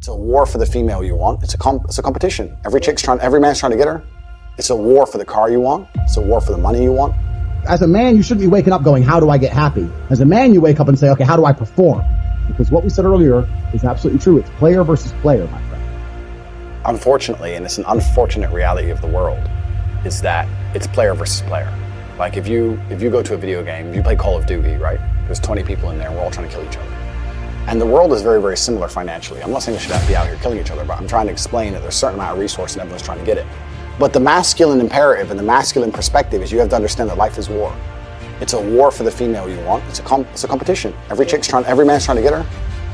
It's a war for the female you want. It's a competition. Every man's trying to get her. It's a war for the car you want. It's a war for the money you want. As a man, you shouldn't be waking up going, how do I get happy? As a man, you wake up and say, okay, how do I perform? Because what we said earlier is absolutely true. It's player versus player, my friend. Unfortunately, and it's an unfortunate reality of the world, is that it's player versus player. Like if you go to a video game, if you play Call of Duty, right? There's 20 people in there, and we're all trying to kill each other. And the world is very, very similar financially. I'm not saying we should have to be out here killing each other, but I'm trying to explain that there's a certain amount of resource and everyone's trying to get it. But the masculine imperative and the masculine perspective is you have to understand that life is war. It's a war for the female you want. It's a competition. Every man's trying to get her.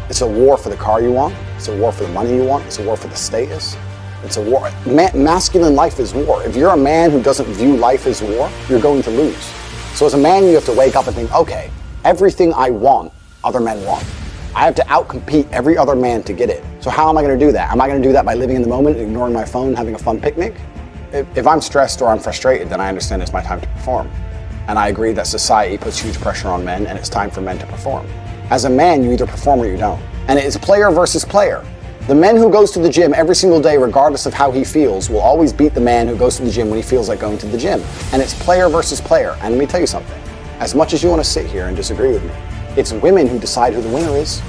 It's a war for the car you want. It's a war for the money you want. It's a war for the status. It's a war. Masculine life is war. If you're a man who doesn't view life as war, you're going to lose. So as a man, you have to wake up and think, okay, everything I want, other men want. I have to outcompete every other man to get it. So how am I going to do that? Am I going to do that by living in the moment, ignoring my phone, having a fun picnic? If I'm stressed or I'm frustrated, then I understand it's my time to perform. And I agree that society puts huge pressure on men and it's time for men to perform. As a man, you either perform or you don't. And it is player versus player. The man who goes to the gym every single day, regardless of how he feels, will always beat the man who goes to the gym when he feels like going to the gym. And it's player versus player. And let me tell you something. As much as you want to sit here and disagree with me, it's women who decide who the winner is.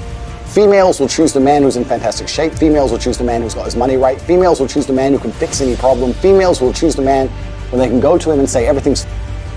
Females will choose the man who's in fantastic shape. Females will choose the man who's got his money right. Females will choose the man who can fix any problem. Females will choose the man when they can go to him and say,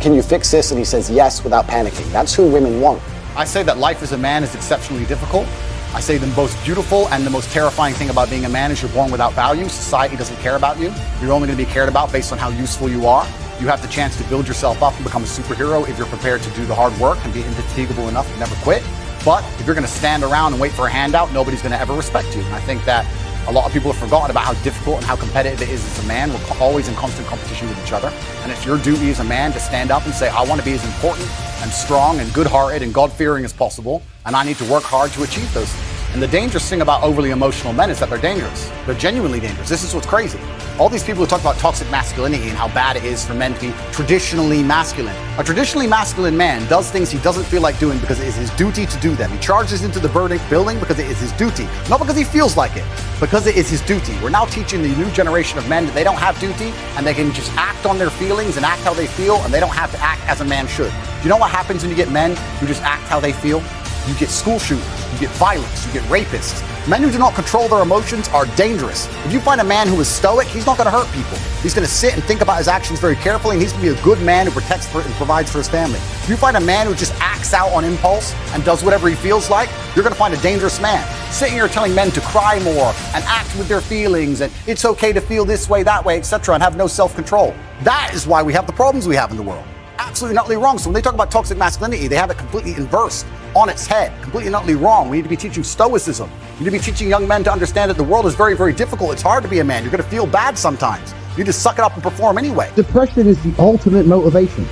can you fix this? And he says yes without panicking. That's who women want. I say that life as a man is exceptionally difficult. I say the most beautiful and the most terrifying thing about being a man is you're born without value. Society doesn't care about you. You're only going to be cared about based on how useful you are. You have the chance to build yourself up and become a superhero if you're prepared to do the hard work and be indefatigable enough to never quit. But if you're going to stand around and wait for a handout, nobody's going to ever respect you. And I think that a lot of people have forgotten about how difficult and how competitive it is as a man. We're always in constant competition with each other. And it's your duty as a man to stand up and say, I want to be as important and strong and good-hearted and God-fearing as possible. And I need to work hard to achieve those things. And the dangerous thing about overly emotional men is that they're dangerous. They're genuinely dangerous. This is what's crazy. All these people who talk about toxic masculinity and how bad it is for men to be traditionally masculine. A traditionally masculine man does things he doesn't feel like doing because it is his duty to do them. He charges into the building because it is his duty. Not because he feels like it, because it is his duty. We're now teaching the new generation of men that they don't have duty and they can just act on their feelings and act how they feel and they don't have to act as a man should. Do you know what happens when you get men who just act how they feel? You get school shooters, you get violence, you get rapists. Men who do not control their emotions are dangerous. If you find a man who is stoic, he's not going to hurt people. He's going to sit and think about his actions very carefully, and he's going to be a good man who protects and provides for his family. If you find a man who just acts out on impulse and does whatever he feels like, you're going to find a dangerous man. Sitting here telling men to cry more and act with their feelings and it's okay to feel this way, that way, etc., and have no self-control. That is why we have the problems we have in the world. Absolutely and utterly wrong. So when they talk about toxic masculinity, they have it completely inversed on its head, completely and utterly wrong. We need to be teaching stoicism. We need to be teaching young men to understand that the world is very, very difficult. It's hard to be a man. You're going to feel bad sometimes. You need to suck it up and perform anyway. Depression is the ultimate motivation.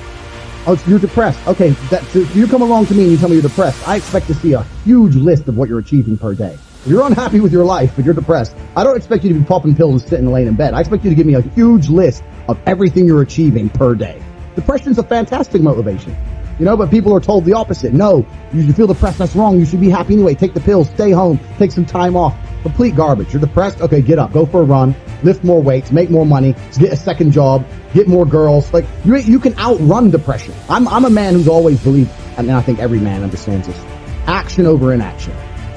Oh, you're depressed. Okay, so you come along to me and you tell me you're depressed. I expect to see a huge list of what you're achieving per day. If you're unhappy with your life, but you're depressed, I don't expect you to be popping pills and sitting laying in bed. I expect you to give me a huge list of everything you're achieving per day. Depression's a fantastic motivation, but people are told the opposite. No, you feel depressed, that's wrong. You should be happy anyway. Take the pills, stay home, take some time off. Complete garbage. You're depressed? Okay, get up, go for a run, lift more weights, make more money, get a second job, get more girls. Like, you can outrun depression. I'm a man who's always believed, and I think every man understands this, action over inaction.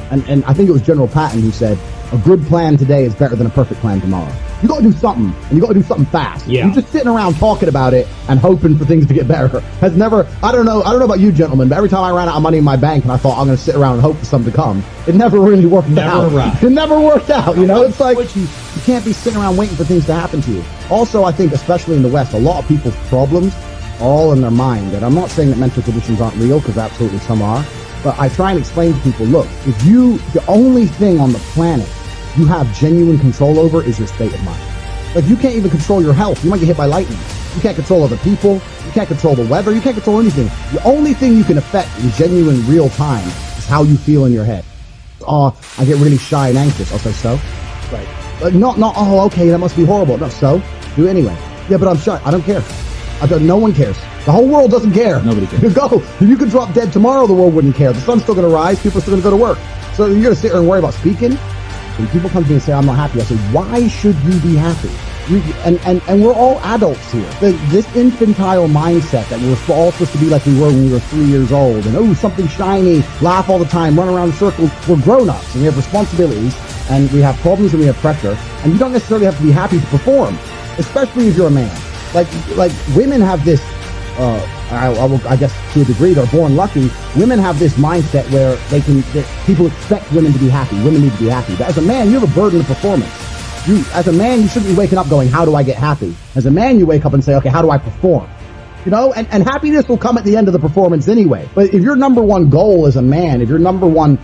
And I think it was General Patton who said, a good plan today is better than a perfect plan tomorrow. You got to do something, and you got to do something fast. Yeah. You're just sitting around talking about it and hoping for things to get better. Has never, I don't know about you gentlemen, but every time I ran out of money in my bank and I thought I'm going to sit around and hope for something to come, it never really worked out. It never worked out, It's like, you can't be sitting around waiting for things to happen to you. Also, I think, especially in the West, a lot of people's problems are all in their mind. And I'm not saying that mental conditions aren't real, because absolutely some are. But I try and explain to people, look, the only thing on the planet you have genuine control over is your state of mind. Like, you can't even control your health. You might get hit by lightning. You can't control other people. You can't control the weather. You can't control anything. The only thing you can affect in genuine real time is how you feel in your head. Oh, I get really shy and anxious. I'll say, so? Right. But not, oh, okay, that must be horrible. No, so? Do it anyway. Yeah, but I'm shy. I don't care. No one cares. The whole world doesn't care. Nobody cares. You go. If you could drop dead tomorrow, the world wouldn't care. The sun's still going to rise. People are still going to go to work. So you're going to sit there and worry about speaking? When people come to me and say, I'm not happy, I say, why should you be happy? And we're all adults here. This infantile mindset that we're all supposed to be like we were when we were 3 years old, and oh, something shiny, laugh all the time, run around in circles. We're grown-ups, and we have responsibilities, and we have problems, and we have pressure, and you don't necessarily have to be happy to perform, especially if you're a man. Like women have this, I guess to a degree, they're born lucky. Women have this mindset where people expect women to be happy. Women need to be happy. But as a man, you have a burden of performance. As a man, you shouldn't be waking up going, how do I get happy? As a man, you wake up and say, okay, how do I perform? You know, and happiness will come at the end of the performance anyway. But if your number one goal as a man, if your number one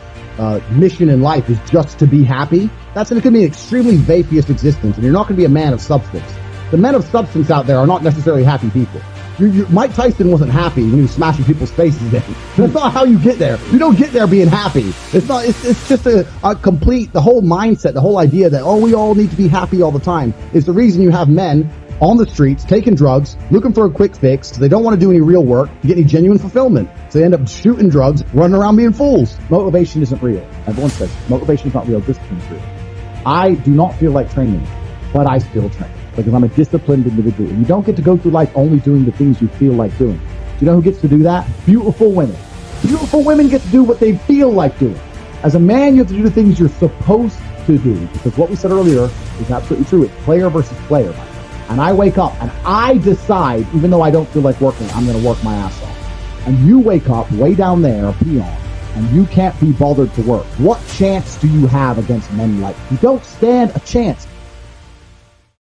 mission in life is just to be happy, that's going to be an extremely vaporous existence, and you're not going to be a man of substance. The men of substance out there are not necessarily happy people. Mike Tyson wasn't happy when he was smashing people's faces in. That's not how you get there. You don't get there being happy. It's just a complete, the whole mindset, the whole idea that, oh, we all need to be happy all the time is the reason you have men on the streets taking drugs, looking for a quick fix. They don't want to do any real work, get any genuine fulfillment. So they end up shooting drugs, running around being fools. Motivation isn't real. Everyone says motivation is not real, discipline is real. I do not feel like training, but I still train. Because I'm a disciplined individual. You don't get to go through life only doing the things you feel like doing. Do you know who gets to do that? Beautiful women. Beautiful women get to do what they feel like doing. As a man, you have to do the things you're supposed to do. Because what we said earlier is absolutely true. It's player versus player. And I wake up and I decide, even though I don't feel like working, I'm going to work my ass off. And you wake up way down there, a peon, and you can't be bothered to work. What chance do you have against men like you? You don't stand a chance.